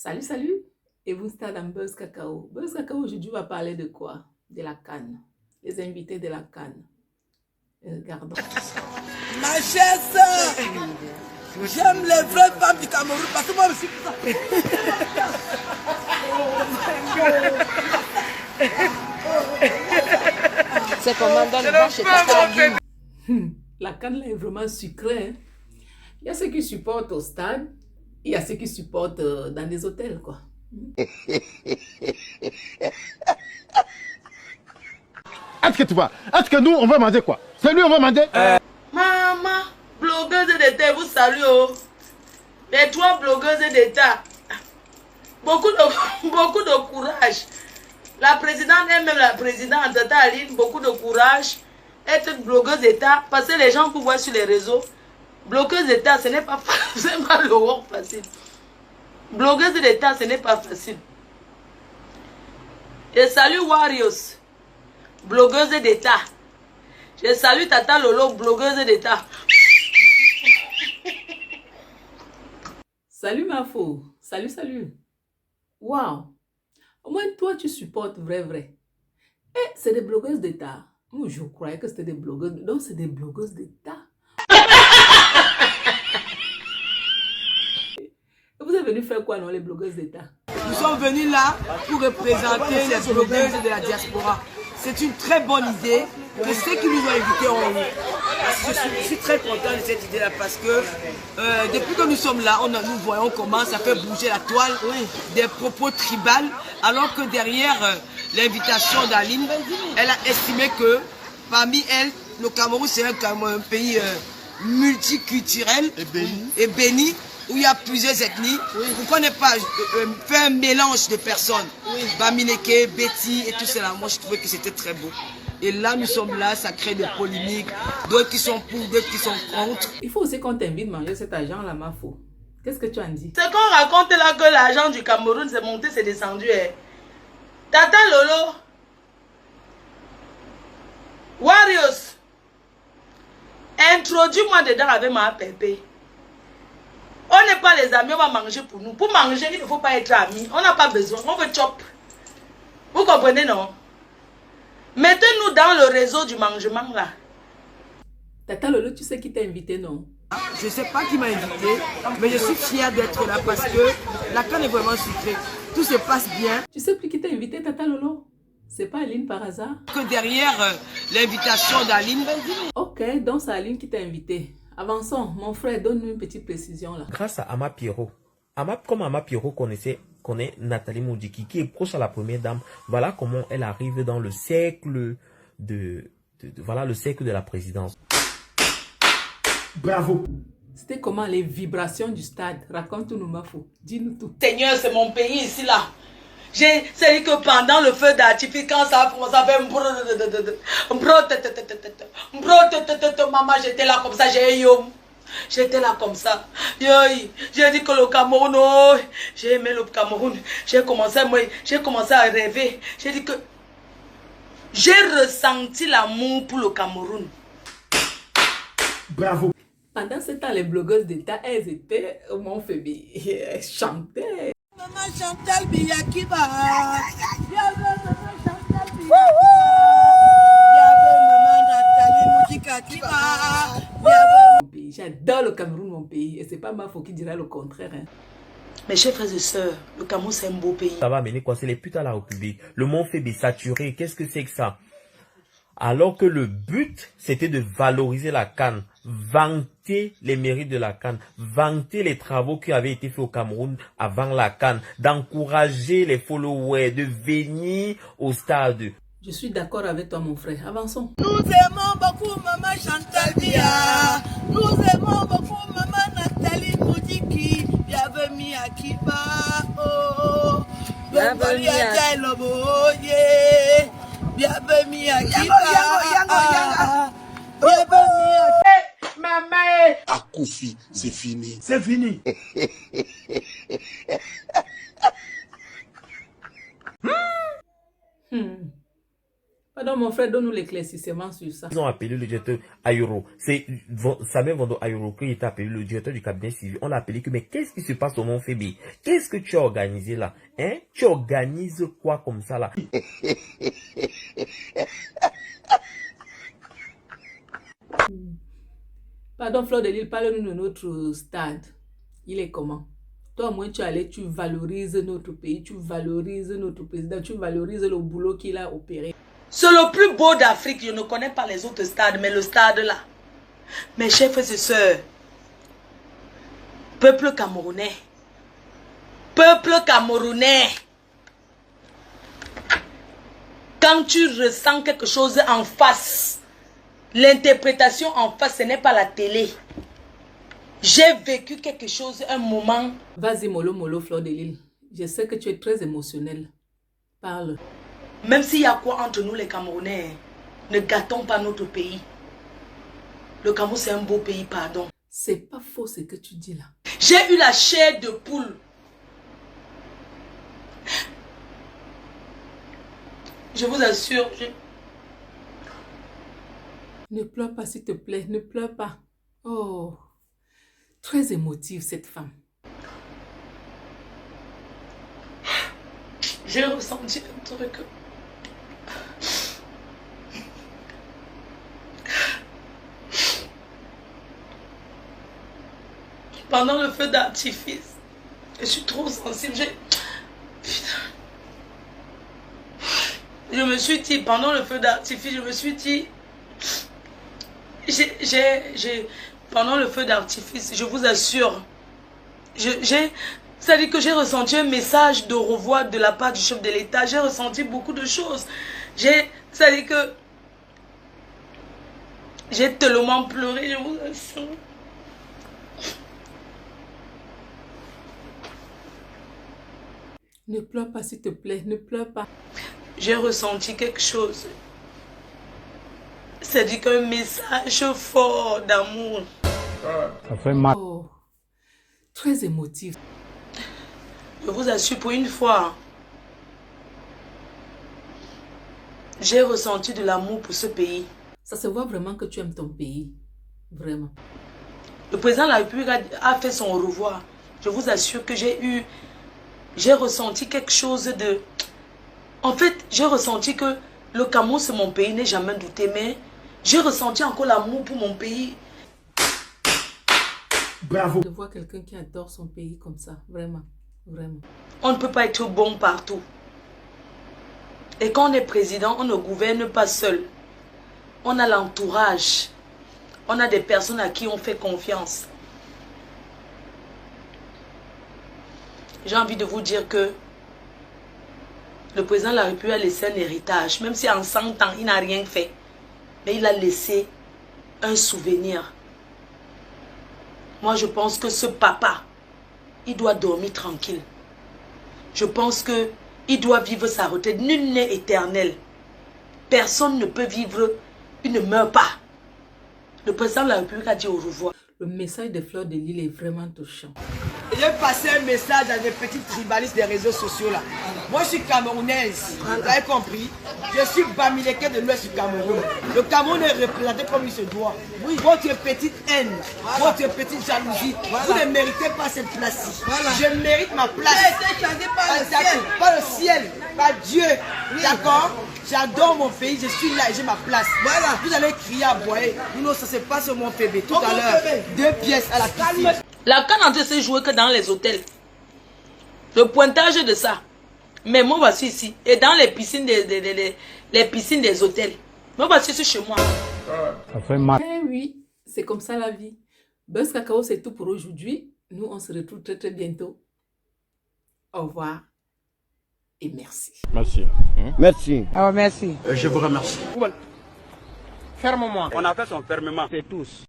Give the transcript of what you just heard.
Salut, salut! Et vous, c'est dans Buzz Cacao. Buzz Cacao, aujourd'hui, va parler de quoi? De la canne. Les invités de la canne. Regardons. Ma chère sœur, j'aime les vraies femmes du Cameroun parce que moi aussi, C'est comment dans le bas chez Tata. La canne là est vraiment sucrée. Hein? Il y a ceux qui supportent au stade, il y a ceux qui supportent dans des hôtels, quoi. Est-ce que tu vois? Est-ce que nous, on va manger quoi? C'est lui, on va manger? maman, blogueuse d'État, vous salue. Oh. Les trois blogueuses d'État. Beaucoup de courage. La présidente et même la présidente, Tata Aline, beaucoup de courage. Être blogueuse d'État, parce que les gens que vous voyez sur les réseaux, blogueuse d'État, ce n'est pas le work facile. Blogueuse d'État, ce n'est pas facile. Je salue Warriors, blogueuse d'État. Je salue Tata Lolo, blogueuse d'État. Salut Mafo, salut. Waouh! Au moins toi tu supportes vrai. Eh, c'est des blogueuses d'État. Moi je croyais que c'était des blogueuses, donc c'est des blogueuses d'État. Vous êtes venus faire quoi, non, les blogueuses d'État? Nous sommes venus là pour représenter les blogueuses de la diaspora. C'est une très bonne idée que ceux qui nous ont invités ont eu. Je suis très content de cette idée-là parce que depuis que nous sommes là, nous voyons comment ça fait bouger la toile des propos tribales, alors que derrière l'invitation d'Aline, elle a estimé que parmi elles, le Cameroun c'est un pays multiculturel et béni, où il y a plusieurs ethnies. Pourquoi ne pas faire un mélange de personnes? Bamileke, Betty et tout cela. Moi, je trouvais que c'était très beau. Et là, nous sommes là, ça crée des polémiques. D'autres qui sont pour, d'autres qui sont contre. Il faut aussi qu'on t'invite à manger cet argent-là, Mafo. Qu'est-ce que tu en dis? C'est qu'on raconte là que l'argent du Cameroun, c'est monté, c'est descendu. Eh. Tata Lolo, Warriors, introduis-moi dedans avec ma pépé. On n'est pas les amis, on va manger pour nous. Pour manger, il ne faut pas être amis. On n'a pas besoin, on veut chop. Vous comprenez, non? Mettez-nous dans le réseau du mangement, là. Tata Lolo, tu sais qui t'a invité, non? Je ne sais pas qui m'a invité, mais je suis fière d'être là parce que la canne est vraiment sucrée. Tout se passe bien. Tu sais plus qui t'a invité, Tata Lolo? C'est pas Aline par hasard? Que derrière l'invitation d'Aline... Ok, donc c'est Aline qui t'a invité. Avançons, mon frère, donne-nous une petite précision là. Grâce à Ama Pierrot. Comme Ama Pierrot connaît Nathalie Moudjiki, qui est proche à la première dame, voilà comment elle arrive dans le cercle le cercle de la présidence. Bravo. C'était comment les vibrations du stade? Raconte-nous, Mafo. Dis-nous tout. Seigneur, c'est mon pays ici là. C'est que pendant le feu d'artifice, quand ça a commencé à faire maman, j'étais là comme ça, j'étais là comme ça. J'ai dit que le Cameroun, oh, j'ai aimé le Cameroun. J'ai commencé à rêver. J'ai dit que j'ai ressenti l'amour pour le Cameroun. Bravo. Pendant ce temps, les blogueuses d'État, elles étaient au Mont-Fébé. Elles chantaient. Maman Chantal Biyakiba. Maman Nathalie Moudjika. J'adore le Cameroun, mon pays. Et c'est pas Mafo qui dira le contraire. Hein. Mes chers frères et sœurs, le Cameroun c'est un beau pays. Ça va amener quoi? C'est les putes à la République. Le Mont Fébé saturé. Qu'est-ce que c'est que ça? Alors que le but, c'était de valoriser la canne, vanter les mérites de la canne, vanter les travaux qui avaient été faits au Cameroun avant la canne, d'encourager les followers, de venir au stade. Je suis d'accord avec toi, mon frère. Avançons. Nous aimons beaucoup Maman Chantal Bia. Nous aimons beaucoup Maman Nathalie Moudjiki. Bienvenue à Kiba. Oh, bienvenue à Kailoboye. Bienvenue à Kiba. Bienvenue à Maman. À Koufi, c'est fini. C'est fini. Pardon, mon frère, donne-nous l'éclaircissement sur ça. Ils ont appelé le directeur Ayoro. C'est Samuel Vando Ayoro qui était appelé le directeur du cabinet civil. On l'a appelé que, mais qu'est-ce qui se passe au Mont Fébé? Qu'est-ce que tu as organisé là? Hein? Tu organises quoi comme ça là? Pardon, Fleur de Lille, parle-nous de notre stade. Il est comment? Toi, au moins, tu es allé, tu valorises notre pays, tu valorises notre président, tu valorises le boulot qu'il a opéré. C'est le plus beau d'Afrique. Je ne connais pas les autres stades, mais le stade là. Mes chers frères et sœurs, peuple camerounais, quand tu ressens quelque chose en face, l'interprétation en face, ce n'est pas la télé. J'ai vécu quelque chose, un moment. Vas-y, mollo, Fleur de Lille. Je sais que tu es très émotionnel. Parle. Même s'il y a quoi entre nous les Camerounais, ne gâtons pas notre pays. Le Cameroun, c'est un beau pays, pardon. C'est pas faux ce que tu dis là. J'ai eu la chair de poule. Je vous assure. Ne pleure pas, s'il te plaît. Ne pleure pas. Oh, très émotive cette femme. J'ai ressenti un truc. Pendant le feu d'artifice, je suis trop sensible. Je me suis dit, pendant le feu d'artifice, je me suis dit, pendant le feu d'artifice, je vous assure, c'est-à-dire que j'ai ressenti un message de revoir de la part du chef de l'État. J'ai ressenti beaucoup de choses. C'est-à-dire que j'ai tellement pleuré, je vous assure. Ne pleure pas, s'il te plaît. Ne pleure pas. J'ai ressenti quelque chose. C'est-à-dire qu'un message fort d'amour. Ça fait mal. Oh, très émotive. Je vous assure, pour une fois, j'ai ressenti de l'amour pour ce pays. Ça se voit vraiment que tu aimes ton pays. Vraiment. Le président de la République a fait son au revoir. Je vous assure que j'ai ressenti quelque chose de... En fait, j'ai ressenti que le Cameroun, c'est mon pays, n'ai jamais douté, mais j'ai ressenti encore l'amour pour mon pays. Bravo. De voir quelqu'un qui adore son pays comme ça, vraiment, vraiment. On ne peut pas être bon partout. Et quand on est président, on ne gouverne pas seul. On a l'entourage. On a des personnes à qui on fait confiance. J'ai envie de vous dire que le président de la République a laissé un héritage. Même si en 100 ans, il n'a rien fait. Mais il a laissé un souvenir. Moi, je pense que ce papa, il doit dormir tranquille. Je pense qu'il doit vivre sa retraite. Nul n'est éternel. Personne ne peut vivre, il ne meurt pas. Le président de la République a dit au revoir. Le message de Fleur de Lille est vraiment touchant. J'ai passé un message à des petits tribalistes des réseaux sociaux là. Moi je suis camerounaise, vous avez compris. Je suis Bamileke de l'Ouest du Cameroun. Le Cameroun est représenté comme il se doit. Oui. Votre petite haine, votre petite jalousie, vous ne méritez pas cette place-ci. Je mérite ma place. Pas le ciel, pas Dieu. D'accord? J'adore mon pays, je suis là et j'ai ma place. Voilà. Vous allez crier à boyer. Non, ça se passe au Mont Fébé tout à l'heure. 2 pièces à la piscine. La canne ne se joue que dans les hôtels. Le pointage de ça. Mais moi voici ici. Et dans les piscines les piscines des hôtels. Moi voici ici chez moi. Ça fait mal. Eh oui, c'est comme ça la vie. Buzz Cacao, c'est tout pour aujourd'hui. Nous, on se retrouve très très bientôt. Au revoir et merci. Merci. Merci. Ah, merci. Je vous remercie. Ferme-moi. On a fait son fermement. C'est tous.